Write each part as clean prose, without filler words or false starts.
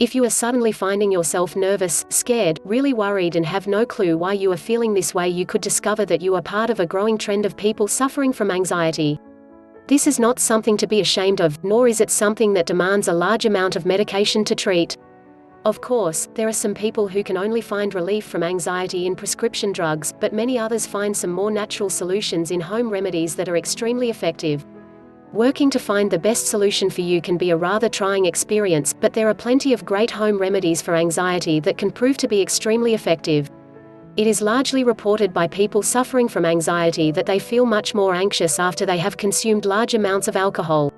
If you are suddenly finding yourself nervous, scared, really worried and have no clue why you are feeling this way, you could discover that you are part of a growing trend of people suffering from anxiety. This is not something to be ashamed of, nor is it something that demands a large amount of medication to treat. Of course, there are some people who can only find relief from anxiety in prescription drugs, but many others find some more natural solutions in home remedies that are extremely effective. Working to find the best solution for you can be a rather trying experience, but there are plenty of great home remedies for anxiety that can prove to be extremely effective. It is largely reported by people suffering from anxiety that they feel much more anxious after they have consumed large amounts of alcohol.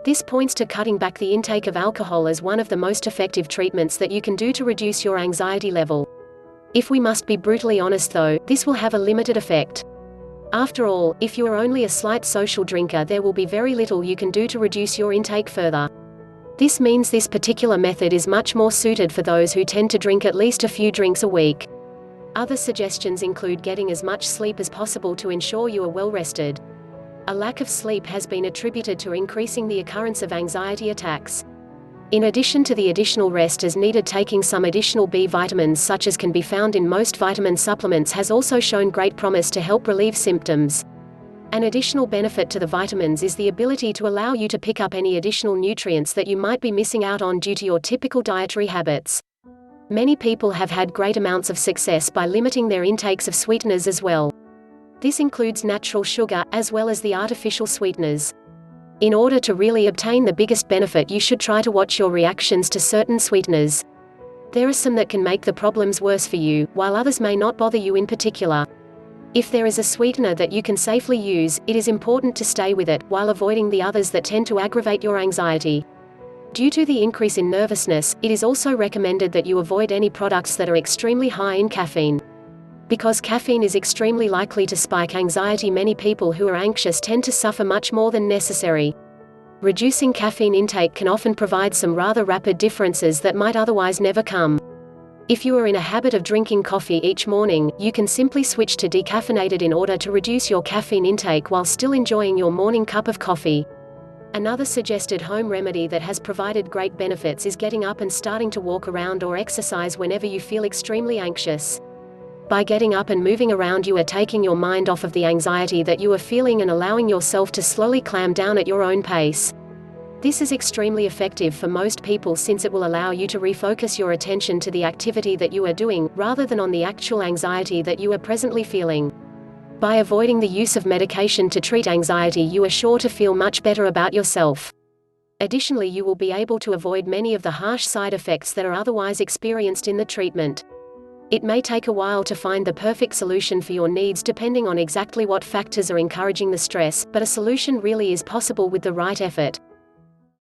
This points to cutting back the intake of alcohol as one of the most effective treatments that you can do to reduce your anxiety level. If we must be brutally honest though, this will have a limited effect. After all, if you are only a slight social drinker, there will be very little you can do to reduce your intake further. This means this particular method is much more suited for those who tend to drink at least a few drinks a week. Other suggestions include getting as much sleep as possible to ensure you are well rested. A lack of sleep has been attributed to increasing the occurrence of anxiety attacks. In addition to the additional rest as needed, taking some additional B vitamins such as can be found in most vitamin supplements has also shown great promise to help relieve symptoms. An additional benefit to the vitamins is the ability to allow you to pick up any additional nutrients that you might be missing out on due to your typical dietary habits. Many people have had great amounts of success by limiting their intakes of sweeteners as well. This includes natural sugar, as well as the artificial sweeteners. In order to really obtain the biggest benefit, you should try to watch your reactions to certain sweeteners. There are some that can make the problems worse for you, while others may not bother you in particular. If there is a sweetener that you can safely use, it is important to stay with it, while avoiding the others that tend to aggravate your anxiety. Due to the increase in nervousness, it is also recommended that you avoid any products that are extremely high in caffeine. Because caffeine is extremely likely to spike anxiety, many people who are anxious tend to suffer much more than necessary. Reducing caffeine intake can often provide some rather rapid differences that might otherwise never come. If you are in a habit of drinking coffee each morning, you can simply switch to decaffeinated in order to reduce your caffeine intake while still enjoying your morning cup of coffee. Another suggested home remedy that has provided great benefits is getting up and starting to walk around or exercise whenever you feel extremely anxious. By getting up and moving around, you are taking your mind off of the anxiety that you are feeling and allowing yourself to slowly calm down at your own pace. This is extremely effective for most people since it will allow you to refocus your attention to the activity that you are doing, rather than on the actual anxiety that you are presently feeling. By avoiding the use of medication to treat anxiety, you are sure to feel much better about yourself. Additionally, you will be able to avoid many of the harsh side effects that are otherwise experienced in the treatment. It may take a while to find the perfect solution for your needs depending on exactly what factors are encouraging the stress, but a solution really is possible with the right effort.